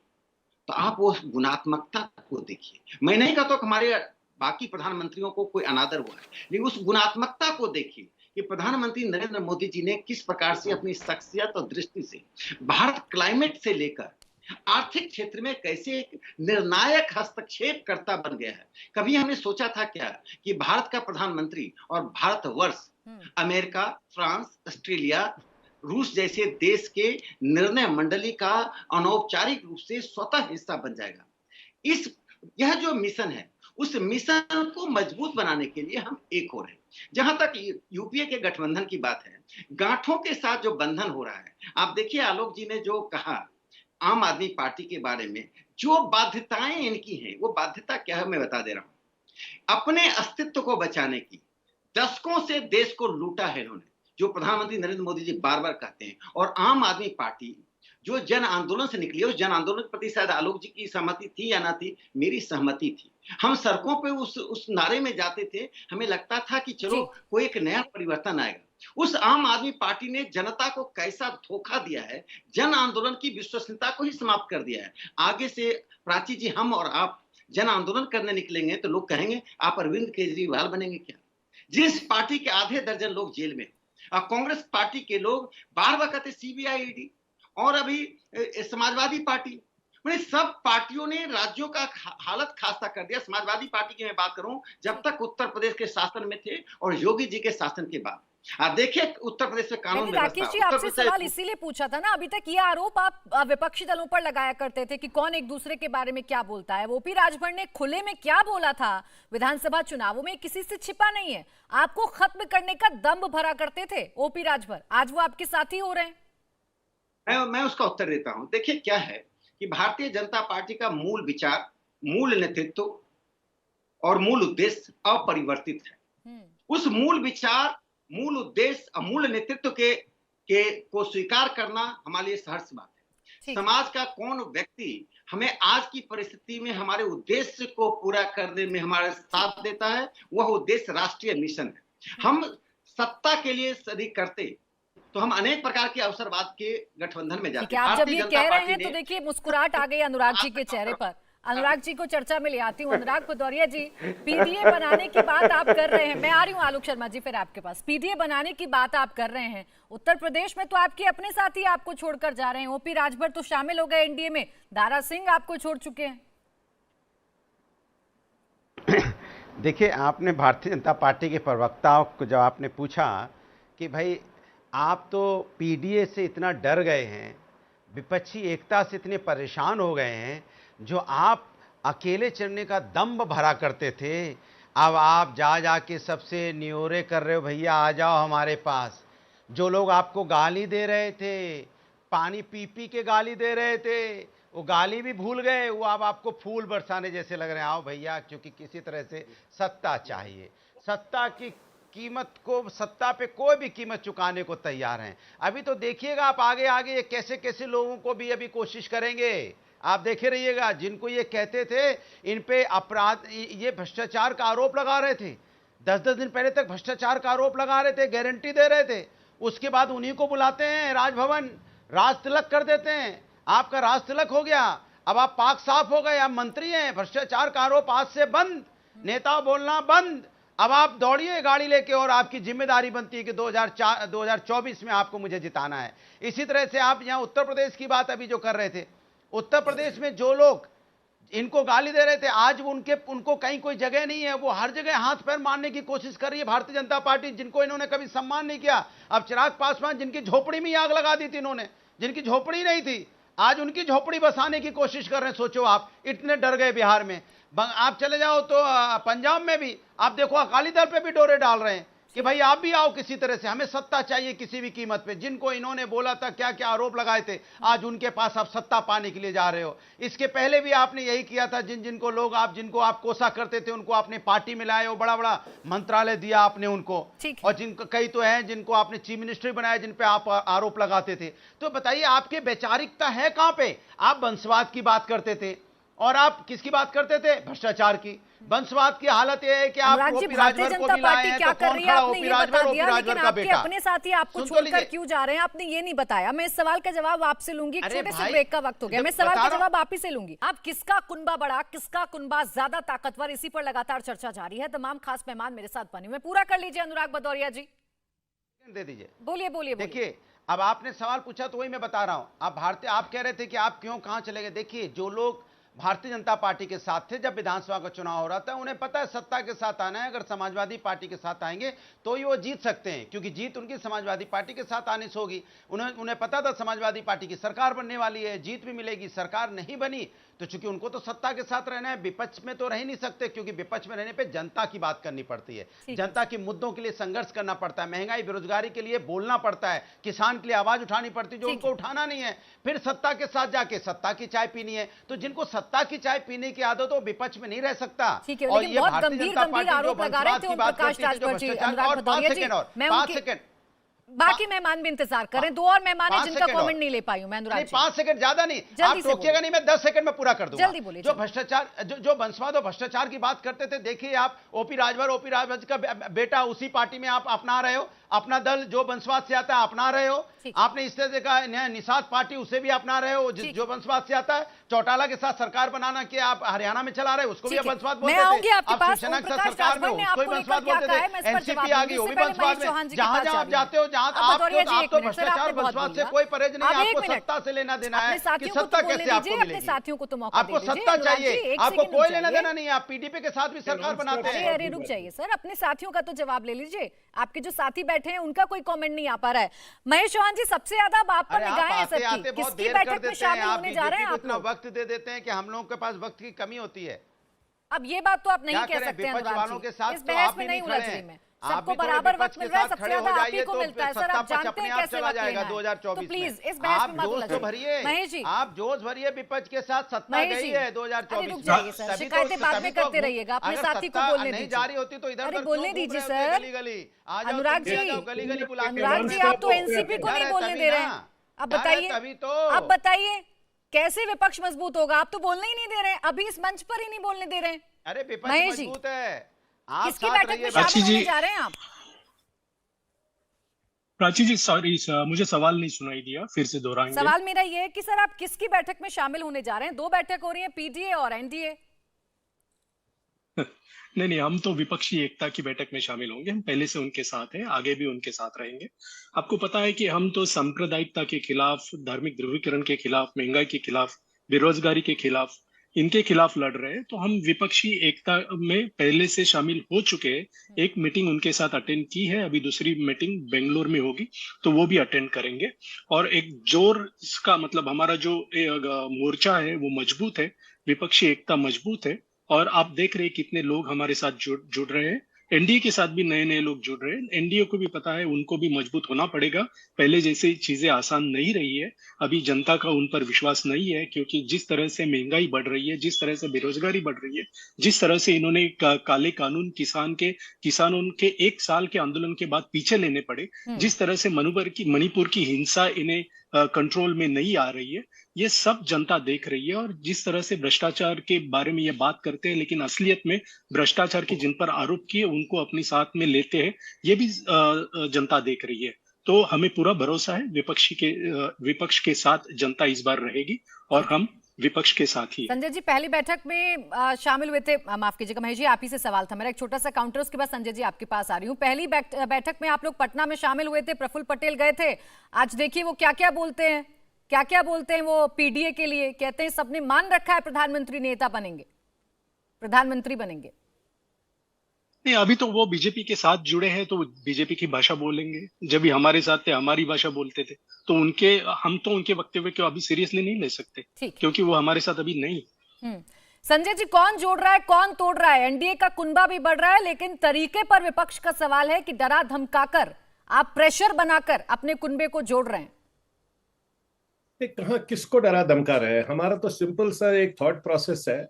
तो आप वो गुणात्मकता को देखिए। मैं नहीं कहता कि हमारे बाकी प्रधानमंत्रियों को कोई अनादर हुआ है, लेकिन उस गुणात्मकता को देखिए कि प्रधानमंत्री नरेंद्र मोदी जी ने किस प्रकार से अपनी शख्सियत और दृष्टि से भारत क्लाइमेट से लेकर आर्थिक क्षेत्र में कैसे एक निर्णायक हस्तक्षेपकर्ता बन गया है। कभी हमने सोचा था क्या कि भारत का प्रधानमंत्री और भारतवर्ष अमेरिका, फ्रांस, ऑस्ट्रेलिया, रूस जैसे देश के निर्णय मंडली का अनौपचारिक रूप से स्वतः हिस्सा बन जाएगा। यह जो मिशन है, उस मिशन को मजबूत बनाने के लिए हम एक हो रहे हैं। जहां तक यूपीए के गठबंधन की बात है, गांठों के साथ जो बंधन हो रहा है, आप देखिए आलोक जी ने जो कहा आम आदमी पार्टी के बारे में, जो बाध्यताएं इनकी हैं, वो बाध्यता क्या है मैं बता दे रहा हूं। अपने अस्तित्व को बचाने की दशकों से देश को लूटा है इन्होंने, जो प्रधानमंत्री नरेंद्र मोदी जी बार बार कहते हैं। और आम आदमी पार्टी जो जन आंदोलन से निकली है, उस जन आंदोलन के प्रति शायद आलोक जी की सहमति थी या ना थी, मेरी सहमति थी। हम सड़कों पे उस नारे में जाते थे, हमें लगता था कि चलो कोई एक नया परिवर्तन आएगा। उस आम आदमी पार्टी ने जनता को कैसा धोखा दिया है, जन आंदोलन की विश्वसनीयता को ही समाप्त कर दिया है। आगे से प्राची जी, हम और आप जन आंदोलन करने निकलेंगे तो लोग कहेंगे आप अरविंद केजरीवाल बनेंगे क्या? जिस पार्टी के आधे दर्जन लोग जेल में, कांग्रेस पार्टी के लोग बार बार कहते सीबीआई, ईडी, और अभी समाजवादी पार्टी, मैंने सब पार्टियों ने राज्यों का हालत खास्ता कर दिया। समाजवादी पार्टी की मैं बात करूं, जब तक उत्तर प्रदेश के शासन में थे और योगी जी के शासन के बाद, आप देखिए उत्तर प्रदेश में कानून व्यवस्था। राकेश जी, आपसे सवाल इसीलिए पूछा था ना, अभी तक ये आरोप आप विपक्षी दलों पर लगाया करते थे कि कौन एक दूसरे के बारे में क्या बोलता है। ओपी राजभर ने खुले में क्या बोला था विधानसभा चुनावों में, किसी से छिपा नहीं है। आपको खत्म करने का दम्भ भरा करते थे ओपी राजभर, आज वो आपके साथी हो रहे हैं। मैं उसका उत्तर देता हूं। देखिए क्या है कि भारतीय जनता पार्टी का मूल विचार, मूल नेतृत्व और मूल उद्देश्य अपरिवर्तित है। उस मूल विचार, मूल उद्देश्य और मूल नेतृत्व को स्वीकार करना हमारे लिए सहर्ष बात है। समाज का कौन व्यक्ति हमें आज की परिस्थिति में हमारे उद्देश्य को पूरा करने में हमारा साथ देता है, वह उद्देश्य राष्ट्रीय मिशन है। हम सत्ता के लिए यदि करते तो हम अनेक प्रकार के अवसरवाद के गठबंधन में जाते। आप जब ये कह रहे हैं तो देखिए मुस्कुराहट आ गई अनुराग जी के चेहरे पर। अनुराग जी को चर्चा में ले आती हूँ। अनुराग भदौरिया जी, पीडीए बनाने की बात आप कर रहे हैं, मैं आ रही हूँ आलोक शर्मा जी फिर आपके पास। पीडीए बनाने की बात आप कर रहे हैं, उत्तर प्रदेश में तो आपके अपने साथी आपको छोड़कर जा रहे हैं। ओपी राजभर तो शामिल हो गए एनडीए में, दारा सिंह आपको छोड़ चुके हैं। देखिए, आपने भारतीय जनता पार्टी के प्रवक्ताओं को जब आपने पूछा कि भाई आप तो पीडीए से इतना डर गए हैं, विपक्षी एकता से इतने परेशान हो गए हैं, जो आप अकेले चढ़ने का दम्भ भरा करते थे, अब आप जा के सबसे न्योरे कर रहे हो, भैया आ जाओ हमारे पास। जो लोग आपको गाली दे रहे थे, पानी पी पी के गाली दे रहे थे, वो गाली भी भूल गए, वो अब आपको फूल बरसाने जैसे लग रहे हैं। आओ भैया, क्योंकि किसी तरह से सत्ता चाहिए, सत्ता की कीमत को, सत्ता पे कोई भी कीमत चुकाने को तैयार हैं। अभी तो देखिएगा आप आगे आगे ये कैसे कैसे लोगों को भी अभी कोशिश करेंगे, आप देखे रहिएगा। जिनको ये कहते थे इन पे अपराध, ये भ्रष्टाचार का आरोप लगा रहे थे, 10-10 दिन पहले तक भ्रष्टाचार का आरोप लगा रहे थे, गारंटी दे रहे थे, उसके बाद उन्हीं को बुलाते हैं राजभवन, राज तिलक कर देते हैं। आपका राज तिलक हो गया, अब आप पाक साफ हो गए, आप मंत्री हैं। भ्रष्टाचार का आरोप आज से बंद, नेता बोलना बंद। अब आप दौड़िए गाड़ी लेके और आपकी जिम्मेदारी बनती है कि 2024 में आपको मुझे जिताना है। इसी तरह से आप यहां उत्तर प्रदेश की बात अभी जो कर रहे थे, उत्तर प्रदेश में जो लोग इनको गाली दे रहे थे, आज उनको कहीं कोई जगह नहीं है, वो हर जगह हाथ पैर मारने की कोशिश कर रही है भारतीय जनता पार्टी, जिनको इन्होंने कभी सम्मान नहीं किया। अब चिराग पासवान, जिनकी झोपड़ी में आग लगा दी थी इन्होंने, जिनकी झोपड़ी नहीं थी, आज उनकी झोपड़ी बसाने की कोशिश कर रहे हैं। सोचो आप, इतने डर गए बिहार में। आप चले जाओ तो पंजाब में भी आप देखो, अकाली दल पे भी डोरे डाल रहे हैं कि भाई आप भी आओ किसी तरह से, हमें सत्ता चाहिए किसी भी कीमत पे। जिनको इन्होंने बोला था, क्या क्या आरोप लगाए थे, आज उनके पास आप सत्ता पाने के लिए जा रहे हो। इसके पहले भी आपने यही किया था, जिनको आप कोसा करते थे उनको आपने पार्टी में लाए हो, बड़ा बड़ा मंत्रालय दिया आपने उनको, और जिनको कई तो हैं जिनको आपने चीफ मिनिस्टर बनाया, जिन पे आप आरोप लगाते थे। तो बताइए आपकी वैचारिकता है कहां पे? आप वंशवाद की बात करते थे और आप किसकी बात करते थे? भ्रष्टाचार की। वंशवाद की हालत यह है कि आप ओपी राजभर को भी लाए हैं, तो कौन खड़ा ओपी राजभर का बेटा? अपने साथी आपको छोड़कर क्यों जा रहे हैं, आपने ये नहीं बताया। मैं इस सवाल का जवाब आपसे लूंगी, छोटे से ब्रेक का वक्त हो गया, मैं सवाल का जवाब आप ही से लूंगी। आप किसका कुनबा बड़ा, किसका कुनबा ज्यादा ताकतवर, इसी पर लगातार चर्चा जारी है। तमाम खास मेहमान मेरे साथ बने हुए, पूरा कर लीजिए अनुराग भदौरिया जी। दे दीजिए। बोलिए बोलिए बोलिए। देखिए, अब आपने सवाल पूछा तो वही मैं बता रहा हूं। आप कह रहे थे कि आप क्यों कहां चले गए। देखिए, जो लोग भारतीय जनता पार्टी के साथ थे जब विधानसभा का चुनाव हो रहा था, उन्हें पता है सत्ता के साथ आना है। अगर समाजवादी पार्टी के साथ आएंगे तो ही वो जीत सकते हैं, क्योंकि जीत उनकी समाजवादी पार्टी के साथ आने से होगी। उन्हें पता था समाजवादी पार्टी की सरकार बनने वाली है, जीत भी मिलेगी। सरकार नहीं बनी तो चूंकि उनको तो सत्ता के साथ रहना है, विपक्ष में तो रह नहीं सकते, क्योंकि विपक्ष में रहने पे जनता की बात करनी पड़ती है, जनता के मुद्दों के लिए संघर्ष करना पड़ता है, महंगाई बेरोजगारी के लिए बोलना पड़ता है, किसान के लिए आवाज उठानी पड़ती है, जो उनको उठाना नहीं है। फिर सत्ता के साथ जाके सत्ता की चाय पीनी है। तो जिनको सत्ता की चाय पीने की आदत हो, विपक्ष में नहीं रह सकता। ठीक है, और लेकिन ये बहुत भारतीय गंभीर जनता गंभीर पार्टी जो आरोप लगा रहे वंशवाद थे की ओम बात प्रकाश करती थी, जो राजभर जी, भ्रष्टाचार। अनुराग और 5 भदौरिया जी, सेकंड और मैं 5 उनके सेकंड बाकी मेहमान भी इंतजार करें। 2 और मेहमान हैं 5 जिनका सेकंड और। कमेंट नहीं ले पाई हूं मैं, अनुराग नहीं, जी। 5 सेकंड ज्यादा नहीं, जल्दी आप से टोकिएगा नहीं, मैं 10 सेकंड में पूरा कर दूंगा। जल्दी बोलिए, जो जल्दी। भ्रष्टाचार, जो वंशवाद और भ्रष्टाचार की बात करते थे, देखिए आप ओपी राजभर का बेटा उसी पार्टी में आप अपना रहे हो। अपना दल जो वंशवाद से आता है अपना रहे हो। आपने इस तरह का निषाद पार्टी उसे भी अपना रहे हो, जो वंशवाद से आता है। चौटाला के साथ सरकार बनाना के आप हरियाणा में चला रहे हो, उसको भी आप वंशवाद बोलते थे। आप शिवसेना के साथ सरकार में हो, उसको भी वंशवाद बोलते थे। एनसीपी आ गई, वो भी वंशवाद में। जहां जहां आप जाते हो, जहां आप तो भ्रष्टाचार वंशवाद से कोई परहेज नहीं है। आपको सत्ता से लेना देना है कि सत्ता कैसे आपको मिलेगी। साथियों को तो मौका आपको सत्ता चाहिए, आपको कोई लेना देना नहीं है। आप पीडीपी के साथ भी सरकार बनाते हैं। अरे रुक जाइए सर, अपने साथियों का तो जवाब ले लीजिए। आपके जो साथी बैठे हैं उनका कोई कमेंट नहीं आ पा रहा है। महेश चौहान जी, सबसे ज्यादा आप पर निगाहें हैं सबकी, किसकी बैठक में शामिल होने जा रहे हैं आप लोग? वक्त दे देते हैं कि हम लोगों के पास वक्त की कमी होती है। अब ये बात तो आप नहीं कह सकते अनुराग जी, इस बहस में नहीं उलझ रही मैं। सबको बराबर वक्त मिल रहा है, सबसे ज्यादा आप ही को मिलता है सर, आप जानते हैं कैसे वक्त लेना है। तो प्लीज इस बहस में मत उलझिए। महेश जी, आप जोश भरिए, विपक्ष के साथ सत्ता गई है 2024 रुक जाइए सर, शिकायतें बाद में करते रहिएगा, अपने साथी को बोलने दीजिए। जा रही होती तो इधर बोलने दीजिए सर। अनुराग जी, अनुराग जी, आप तो एनसीपी को नहीं बोलने दे रहे हैं। अब बताइए, अब बताइए कैसे विपक्ष मजबूत होगा? आप तो बोलने ही नहीं दे रहे हैं, अभी इस मंच पर ही नहीं बोलने दे रहे हैं। अरे विपक्ष मजबूत है, किसकी बैठक में शामिल होने जा रहे हैं आप? प्राची जी सॉरी, मुझे सवाल नहीं सुनाई दिया, फिर से दोहराएंगे। सवाल मेरा ये है कि सर आप किसकी बैठक में शामिल होने जा रहे हैं? 2 बैठक हो रही है, पीडीए और एनडीए। नहीं, हम तो विपक्षी एकता की बैठक में शामिल होंगे। हम पहले से उनके साथ हैं, आगे भी उनके साथ रहेंगे। आपको पता है कि हम तो सांप्रदायिकता के खिलाफ, धार्मिक ध्रुवीकरण के खिलाफ, महंगाई के खिलाफ, बेरोजगारी के खिलाफ, इनके खिलाफ लड़ रहे हैं। तो हम विपक्षी एकता में पहले से शामिल हो चुके हैं। एक मीटिंग उनके साथ अटेंड की है, अभी दूसरी मीटिंग बेंगलोर में होगी, तो वो भी अटेंड करेंगे। और एक जोर का मतलब हमारा जो मोर्चा है वो मजबूत है, विपक्षी एकता मजबूत है। और आप देख रहे हैं कितने लोग हमारे साथ जुड़ रहे हैं। एनडीए के साथ भी नए नए लोग जुड़ रहे हैं। एनडीए को भी पता है उनको भी मजबूत होना पड़ेगा। पहले जैसे चीजें आसान नहीं रही है, अभी जनता का उन पर विश्वास नहीं है, क्योंकि जिस तरह से महंगाई बढ़ रही है, जिस तरह से बेरोजगारी बढ़ रही है, जिस तरह से इन्होंने काले कानून किसानों के 1 साल के आंदोलन के बाद पीछे लेने पड़े, जिस तरह से मणिपुर की हिंसा इन्हें कंट्रोल में नहीं आ रही है, ये सब जनता देख रही है। और जिस तरह से भ्रष्टाचार के बारे में ये बात करते हैं, लेकिन असलियत में भ्रष्टाचार के जिन पर आरोप किए उनको अपने साथ में लेते हैं, ये भी जनता देख रही है। तो हमें पूरा भरोसा है विपक्ष के साथ जनता इस बार रहेगी और हम विपक्ष के साथ ही। संजय जी, पहली बैठक में शामिल हुए थे, माफ कीजिएगा महेश जी, आप ही से सवाल था मेरा, एक छोटा सा काउंटर, उसके बाद संजय जी आपके पास आ रही हूँ। पहली बैठक में आप लोग पटना में शामिल हुए थे, प्रफुल्ल पटेल गए थे। आज देखिए वो क्या क्या बोलते हैं वो पीडीए के लिए। कहते हैं सबने मान रखा है प्रधानमंत्री बनेंगे। नहीं, अभी तो वो बीजेपी के साथ जुड़े हैं, तो बीजेपी की भाषा बोलेंगे। जब भी हमारे साथ थे हमारी भाषा बोलते थे, तो हम तो उनके वक्तव्य को अभी सीरियसली नहीं ले सकते, क्योंकि वो हमारे साथ अभी नहीं। संजय जी, कौन जोड़ रहा है कौन तोड़ रहा है? एनडीए का कुनबा भी बढ़ रहा है, लेकिन तरीके पर विपक्ष का सवाल है कि डरा धमकाकर, आप प्रेशर बनाकर अपने कुनबे को जोड़ रहे हैं। कहां किसको डरा धमका रहे हैं? हमारा तो सिंपल सा एक थॉट प्रोसेस है।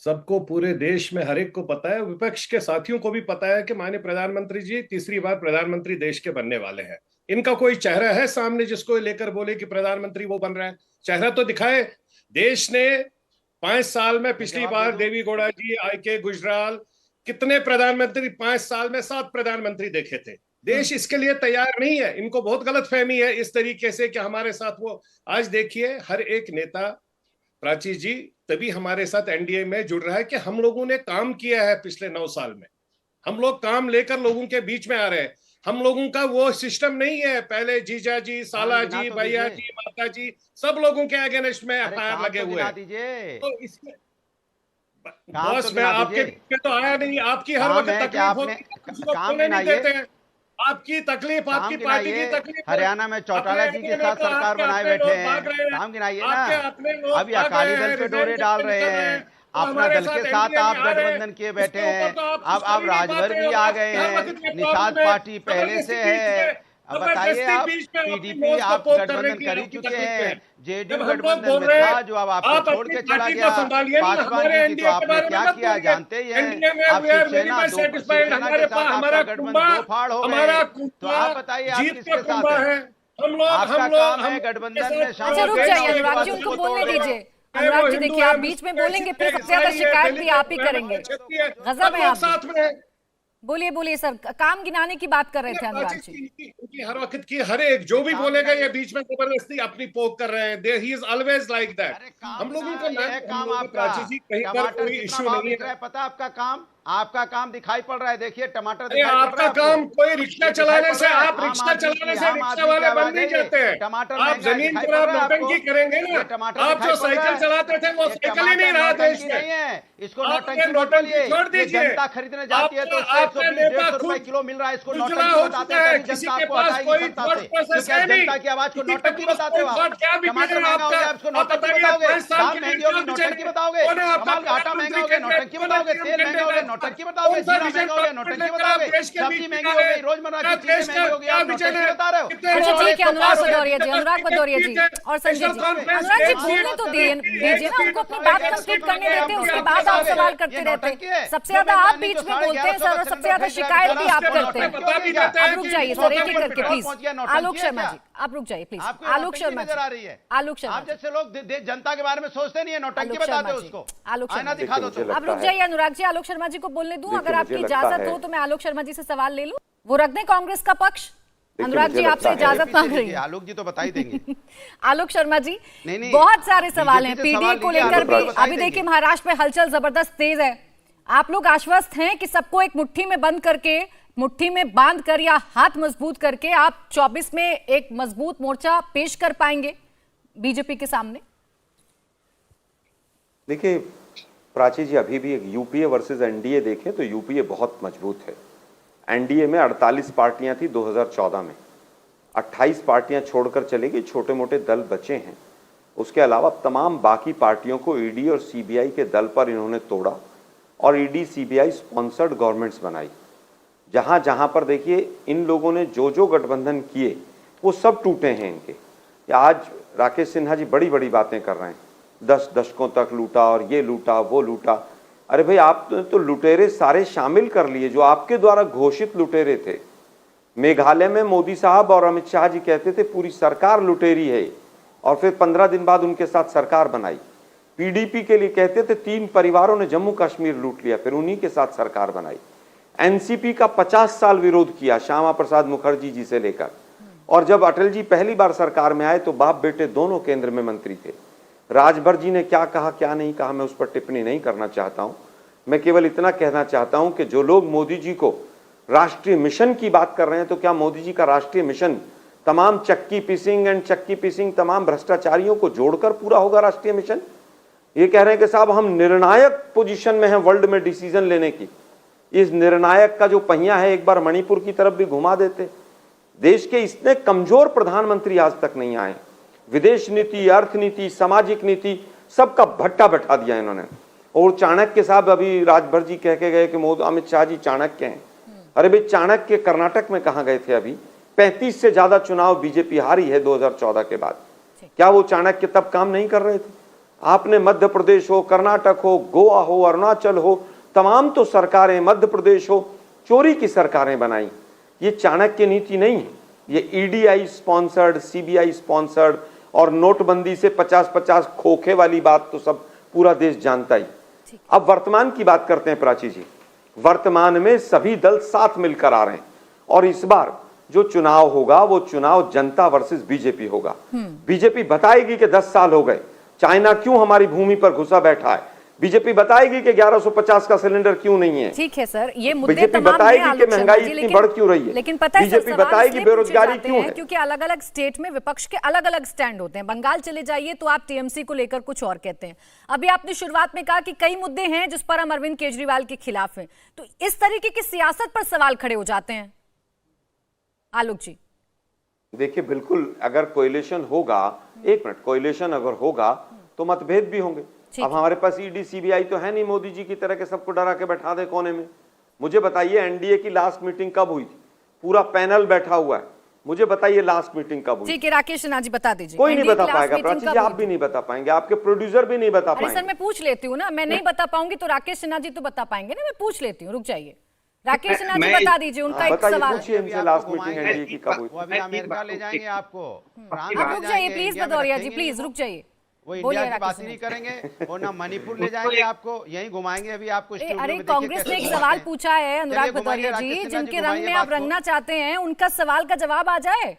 सबको, पूरे देश में हर एक को पता है, विपक्ष के साथियों को भी पता है कि माननीय प्रधानमंत्री जी तीसरी बार प्रधानमंत्री देश के बनने वाले हैं। इनका कोई चेहरा है सामने जिसको लेकर बोले कि प्रधानमंत्री वो बन रहा है? चेहरा तो दिखाए। देश ने 5 साल में, पिछली बार देवी गौड़ा जी, आईके गुजराल, कितने प्रधानमंत्री, 5 साल में 7 प्रधानमंत्री देखे थे। देश इसके लिए तैयार नहीं है। इनको बहुत गलतफहमी है इस तरीके से कि हमारे साथ वो। आज देखिए हर एक नेता, प्राची जी, तभी हमारे साथ एनडीए में जुड़ रहा है कि हम लोगों ने काम किया है पिछले 9 साल में। हम लोग काम लेकर लोगों के बीच में आ रहे हैं। हम लोगों का वो सिस्टम नहीं है। पहले जीजा जी, साला गिना जी, तो भैया दीजिए। जी, माता जी, सब लोगों के अगेंस्ट में अरे एफआईआर काम लगे तो हुए गिना हैं। दीजिए, तो इसमें काम बॉस तो मैं गिना आपके दीजिए। बीच में तो आया नहीं, आपकी हर काम वक्त है कि तकलीफ आपने होती है, किसी को काम बोलने नहीं गिनाइए, देते हैं। आपकी तकलीफ, काम आपकी पार्टी की गिनाइए। तकलीफ है। हरियाणा में चौटाला अपने जी के एरिया में साथ तो सरकार आपके बनाए अपने बैठे लोग भाग हैं, रहे हैं, काम गिनाइए ना। आपके अपने लोग अभी भाग अकाली रहे दल हैं, पे रिजाइन डोरे डाल करके रहे निकल रहे हैं, हैं, तो अपना हमारे दल के साथ साथ एनडीए में आप आ रहे हैं। गठबंधन किए बैठे इसके ऊपर हैं। तो आप कुछ कर अब ही नहीं राजभर पाते भी हो। आ आपकी गए हर हैं, वक्त ये निषाद प्रॉब्लम है। पार्टी पहले से जबरदस्ती बीच है। में, अब बताइए जबरदस्ती आप, बीच में अपनी पीडीपी नोज को आप पोक करने गठबंधन की कर ही आपकी चुके तकलीफ हैं, है। जेडीयू जब हम लोग गठबंधन बोल में रहे था हैं, जो अब आपको आप छोड़ अपनी के चला पार्टी गया। को संभालिए ना, पासवान हमारे जी की तो एनडीए के आपने बारे में क्या मत किया बोलिए। जानते ही हैं। एनडीए में आप we are very Shivsena much satisfied. Shivsena हमारे के पास साथ हमारा आपका गठबंधन कुंबा, दो फाड़ हो गए। हमारा तो कुंबा आप बताइए आप जीत का किसके साथ कुंबा हैं? है। आपका काम है हम गठबंधन में अच्छा शामिल रुक होकर जाइए नौवीं अनुराग जी, वादे उनको को बोलने तोड़ देना। दीजिए। अनुराग जी देखिए, आप बीच में बोलेंगे फिर सबसे ज्यादा शिकायत भी आप ही करेंगे। गजब है आप साथ में। बोलिए बोलिए सर, काम गिनाने की बात कर रहे थे अनुराग जी। उनकी हर वक्त की हर एक जो भी बोलेगा ये बीच में जबरदस्ती अपनी पोक कर रहे हैं। He is always like that. अरे काम हम लोगों ना, को ये है काम आपका। प्राची जी कहीं पर टमाटर कोई कितना इश्यू भाव नहीं बिक रहा है। है पता है आपका काम दिखाई पड़ रहा है। देखिए टमाटर अरे दिखाई पड़ रहा आपका है आपको? काम कोई रिक्शा ये दिखाई चलाने पड़ से, रहा है? आप आम रिक्शा आदमी की- चलाने से आम रिक्शा आदमी की वाले आवाज बन नहीं है ये। जाते हैं। टमाटर आप महंगा है, जमीन दिखाई पर पड़ आप रहा है आपको? नौटंकी करेंगे ना। ये टमाटर आप दिखाई जो पड़ रहा साइकिल है? चलाते थे वो ये साइकिल ही नहीं रहा टमाटर देश नौटंकी में। नहीं है, इसको आपने नौटंकी मत नौटंकी बोलिए। छोड़ ये दीजिए। जनता खरीदने जाती है तो उससे आपका 120 नेता 150 रुपए खुद किलो मिल रहा है, इसको उजला नौटंकी हो बताते चुका हैं, है। तभी किसी जनता के आपको पास हटाएगी कोई सत्ता थॉट से। प्रोसेस क्योंकि है आप नहीं। जनता की आवाज को किसी के नौटंकी पास बताते हो कोई आप। थॉट क्या टमाटर विजन है महंगा हो आपका? गया, इसको आप नौटंकी बताइए, बताओगे। 5 साल दाल के महंगी लिए होगी, क्या नौटंकी विजन है? बताओगे। कौन है आपका कमाल का आटा महंगा हो गया, नौटंकी बताओगे। तेल महंगा हो गया, नौटंकी बताओगे। कौन सा जीरा विजन महंगा हो गया, नौटंकी बताओगे। सब्जी महंगी हो गई, रोजमर्रा की चीजें महंगी हो गई, आप नौटंकी बता रहे हो। अच्छा ठीक है, अनुराग भदौरिया जी, अनुराग भदौरिया जी और संजय जी, अनुराग जी बोलने तो दीजिए ना, उनको अपनी बात कंप्लीट करने देते हैं, उसके बाद आप सवाल करते रहते हैं। सबसे ज्यादा आप बीच में बोलते हैं सर, और सबसे ज्यादा शिकायत भी आप करते हैं। अब रुक जाइए सर, एक एक करके प्लीज। आलोक शर्मा जी आप रुक जाइए प्लीज। आलोक शर्मा जी, आलोक शर्मा आप जैसे लोग जनता के बारे में सोचते नहीं है, नौटंकी आलोक बताते शर्मा हो जी, उसको। आलोक आईना शर्मा दिखा दो तो। आप रुक जाइए अनुराग जी, आलोक शर्मा जी को बोलने दूं, अगर आपकी मुझे लगता इजाजत है- हो तो मैं आलोक शर्मा जी से सवाल ले लूं, वो रख दें कांग्रेस का पक्ष। अनुराग जी मुझे आपसे लगता है- इजाजत मांग रही है आलोक जी तो बता ही देंगे। आलोक शर्मा जी। नहीं, बहुत सारे सवाल हैं बीजेपी से पीडीए सवाल को लीजिए, लेकर आलोक भी। जी बताई अभी देखिए देंगे। महाराष्ट्र में हलचल जबरदस्त तेज है। आप लोग आश्वस्त हैं कि सबको एक मुट्ठी में बंद करके, मुट्ठी में बांध कर या हाथ मजबूत करके आप 24 में एक मजबूत मोर्चा पेश कर पाएंगे बीजेपी के सामने? देखिए प्राची जी, अभी भी एक यूपीए वर्सेस एनडीए देखें तो यूपीए बहुत मजबूत है। एनडीए में 48 पार्टियां थी 2014 में, 28 पार्टियां छोड़कर चले गई, छोटे मोटे दल बचे हैं। उसके अलावा तमाम बाकी पार्टियों को ईडी और सीबीआई के दल पर इन्होंने तोड़ा और ईडी सीबीआई स्पॉन्सर्ड गवर्नमेंट्स बनाई। जहां जहां पर देखिए इन लोगों ने जो जो गठबंधन किए वो सब टूटे हैं इनके। आज राकेश सिन्हा जी बड़ी बड़ी बातें कर रहे हैं, 10 दशकों तक लूटा और ये लूटा वो लूटा। अरे भाई, आप तो लुटेरे सारे शामिल कर लिए जो आपके द्वारा घोषित लुटेरे थे। मेघालय में मोदी साहब और अमित शाह जी कहते थे पूरी सरकार लुटेरी है, और फिर 15 दिन बाद उनके साथ सरकार बनाई। पीडीपी के लिए कहते थे 3 परिवारों ने जम्मू कश्मीर लूट लिया, फिर उन्हीं के साथ सरकार बनाई। एनसीपी का 50 साल विरोध किया श्यामा प्रसाद मुखर्जी जी से लेकर, और जब अटल जी पहली बार सरकार में आए तो बाप बेटे दोनों केंद्र में मंत्री थे। राजभर जी ने क्या कहा क्या नहीं कहा मैं उस पर टिप्पणी नहीं करना चाहता हूं। मैं केवल इतना कहना चाहता हूं कि जो लोग मोदी जी को राष्ट्रीय मिशन की बात कर रहे हैं, तो क्या मोदी जी का राष्ट्रीय मिशन तमाम चक्की पिसिंग तमाम भ्रष्टाचारियों को जोड़कर पूरा होगा राष्ट्रीय मिशन? ये कह रहे हैं कि साहब हम निर्णायक पोजीशन में हैं वर्ल्ड में डिसीजन लेने की। इस निर्णायक का जो पहिया है एक बार मणिपुर की तरफ भी घुमा देते। देश के इतने कमजोर प्रधानमंत्री आज तक नहीं आए। विदेश नीति, अर्थनीति, सामाजिक नीति सबका भट्टा बैठा दिया इन्होंने। और चाणक्य साहब, अभी राजभर जी कह के गए कि मोदी अमित शाह जी चाणक्य हैं। अरे भाई, चाणक्य कर्नाटक में कहां गए थे? अभी 35 से ज्यादा चुनाव बीजेपी हारी है 2014 के बाद। क्या वो चाणक्य तब काम नहीं कर रहे थे? आपने मध्य प्रदेश हो, कर्नाटक हो, गोवा हो, अरुणाचल हो, तमाम तो सरकारें, मध्य प्रदेश हो, चोरी की सरकारें बनाई। ये चाणक्य नीति नहीं है, ये ईडीआई स्पॉन्सर्ड, सीबीआई स्पॉन्सर्ड और नोटबंदी से 50-50 खोखे वाली बात तो सब पूरा देश जानता ही। अब वर्तमान की बात करते हैं प्राची जी। वर्तमान में सभी दल साथ मिलकर आ रहे हैं, और इस बार जो चुनाव होगा वो चुनाव जनता वर्सेस बीजेपी होगा। बीजेपी बताएगी कि 10 साल हो गए, चाइना क्यों हमारी भूमि पर घुसा बैठा है, बीजेपी बताएगी कि 1150 का सिलेंडर क्यों नहीं है। ठीक है सर, ये मुद्दे बीजेपी तमाम हैं बताएगी कि आलोक शर्मा महंगाई जी, इतनी बढ़ क्यों रही है। लेकिन पता है सर, बीजेपी सवाल बताएगी इसलिए पूछे बेरोजगारी जाते क्यों हैं है। क्योंकि अलग अलग स्टेट में विपक्ष के अलग अलग स्टैंड होते हैं। बंगाल चले जाइए तो आप टीएमसी को लेकर कुछ और कहते हैं। अभी आपने शुरुआत में कहा कि कई मुद्दे हैं जिस पर हम अरविंद केजरीवाल के खिलाफ हैं, तो इस तरीके की सियासत पर सवाल खड़े हो जाते हैं आलोक जी। देखिए बिल्कुल, अगर कोएलिशन होगा, एक मिनट, कोएलिशन अगर होगा तो मतभेद भी होंगे। अब हमारे पास ईडी सीबीआई तो है नहीं मोदी जी की तरह के सबको डरा के बैठा दे कोने में। मुझे बताइए एनडीए की लास्ट मीटिंग कब हुई थी? पूरा पैनल बैठा हुआ है, मुझे बताइए लास्ट मीटिंग कब हुई? ठीक है राकेश सिन्हा जी बता दीजिए। कोई नहीं बता पाएगा प्राची जी, आप भी नहीं बता पाएंगे, आपके प्रोड्यूसर भी नहीं बता पाएंगे। सर मैं पूछ लेती हूँ ना, मैं नहीं बता पाऊंगी तो राकेश सिन्हा जी तो बता पाएंगे ना, मैं पूछ लेती हूँ, रुक जाइए। राकेश सिन्हा जी बता दीजिए, उनका एक सवाल। पूछिए इनसे लास्ट मीटिंग एनडीए की कब हुई? वो अभी अमेरिका ले जाएंगे आपको, फ्रांस आप ले रुक जाइए जाएंगे, प्लीज इंडिया में भदौरिया जी, रखेंगे प्लीज नहीं रुक जाइए। वो इंडिया की बात ही नहीं करेंगे, और ना मणिपुर ले जाएंगे आपको, यहीं घुमाएंगे अभी आपको। अरे कांग्रेस ने एक सवाल पूछा है अनुराग भदौरिया जी, जिनके रंग में आप रंगना चाहते हैं, उनका सवाल का जवाब आ जाए।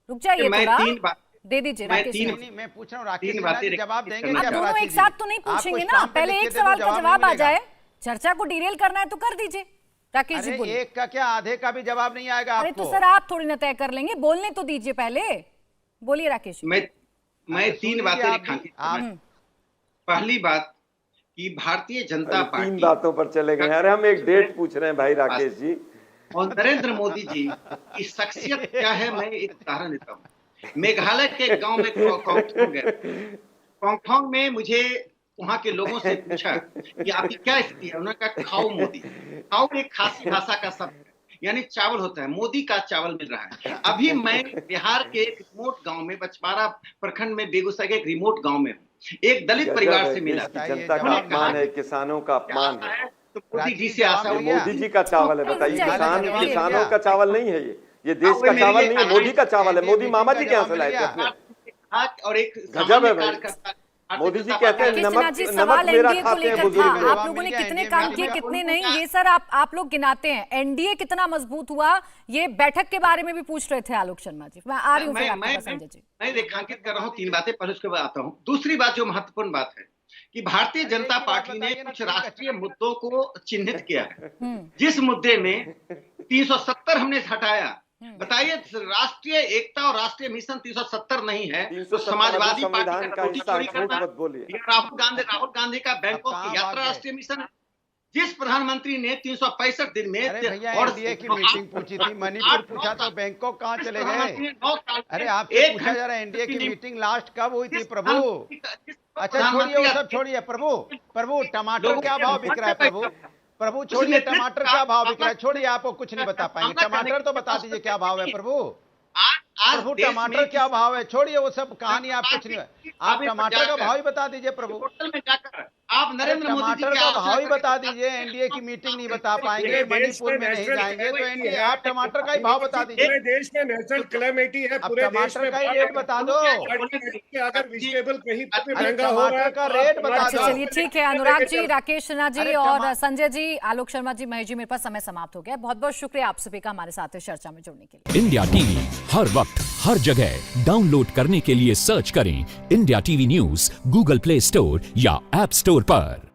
रुक जाइए थोड़ा, दे दीजिए राकेश सिन्हा जी। मैं पूछ रहा हूँ राकेश सिन्हा जी जवाब देंगे क्या? आप दोनों एक साथ तो नहीं पूछेंगे ना, पहले एक सवाल का जवाब आ जाए। चर्चा को डिरेल करना है तो कर दीजिए राकेश जी, बोलिए। एक का क्या, आधे का भी जवाब नहीं आएगा आपको। अरे तो सर आप थोड़ी ना तय कर लेंगे, बोलने तो दीजिए पहले, बोलिए राकेश। मैं 3 बातें रेखांकित करना। पहली बात कि भारतीय जनता पार्टी 3 बातों पर चले गए। अरे हम एक डेट पूछ रहे हैं भाई राकेश जी। और नरेंद्र मोदी जी की शख्सियत क्या है, मैं एक उदाहरण देता हूँ। मेघालय के गांव में कोंगथोंग गए, कोंगथोंग में मुझे वहां के लोगों से पूछा कि आपकी क्या स्थिति है, उन्होंने कहा खाओ मोदी। खाओ एक खासी भाषा का शब्द है, यानी चावल होता है, मोदी का चावल मिल रहा है। अभी मैं बिहार के एक रिमोट गांव में, बछवाड़ा प्रखंड में, बेगूसराय के एक रिमोट गांव में हूँ। एक दलित परिवार से मिला। जनता का अपमान है, किसानों का अपमान है। तो मोदी जी से आशा हुई, मोदी जी का चावल है, बताइए। किसानों का चावल नहीं है, ये देश का चावल नहीं है, मोदी का चावल है। मोदी मामा जी क्या से लाए थे अपने? और एक गजब है भाई। मोदी जी कहते हैं नमक मेरा खाते हैं बुजुर्ग। आप लोगों ने कितने काम किए कितने नहीं, ये सर आप लोग गिनाते हैं। एनडीए कितना मजबूत हुआ, ये बैठक के बारे में भी पूछ रहे थे आलोक शर्मा जी। मैं आ रही हूँ फिर आपके पास संजय जी। मैं रेखांकित कर रहा हूँ 3 बातें, पहले उसके बाद आता हूँ। दूसरी बात जो महत्वपूर्ण बात है कि भारतीय जनता पार्टी ने कुछ राष्ट्रीय मुद्दों को चिन्हित किया है। जिस मुद्दे में 370 हमने हटाया, बताइए राष्ट्रीय एकता और राष्ट्रीय मिशन 370 नहीं है तो समाजवादी पार्टी का रोटी चोरी करना, राहुल गांधी का बैंकॉक की यात्रा राष्ट्रीय मिशन है। जिस प्रधानमंत्री ने 365 दिन में एनडीए की मीटिंग पूछी थी, मणिपुर पूछा तो बैंकॉक कहाँ चले गए? अरे आपसे पूछा जा रहा है एनडीए की मीटिंग लास्ट कब हुई थी प्रभु? अच्छा छोड़िए वो सब छोड़िए प्रभु टमाटर क्या भाव बिक रहा है प्रभु छोड़िए टमाटर क्या भाव बिक रहा है, छोड़िए आपको कुछ नहीं बता पाएंगे। टमाटर तो बता दीजिए क्या भाव है प्रभु टमाटर क्या भाव है, छोड़िए वो सब कहानी, आप कुछ नहीं, आप टमाटर का भाव ही बता दीजिए प्रभु। आप नरेंद्र मोदी टमाटर का भाव ही बता दीजिए। एनडीए की मीटिंग नहीं बता पाएंगे, मणिपुर में नहीं जाएंगे तो एनडीए, आप टमाटर का ही भाव बता दीजिए। देश में नेशनल कैलेमिटी है, पूरे टमाटर का ही रेट बता दो, अगर वेजिटेबल कहीं महंगा हो रहा है का रेट बता दो। चलिए ठीक है अनुराग जी, राकेश सिन्हा जी और संजय जी, आलोक शर्मा जी, महेश जी, मेरे पास समय समाप्त हो गया। बहुत बहुत शुक्रिया आप सभी का हमारे साथ चर्चा में जुड़ने के लिए। इंडिया टीवी हर वक्त हर जगह डाउनलोड करने के लिए सर्च करें India TV news Google play store या ऐप स्टोर पर।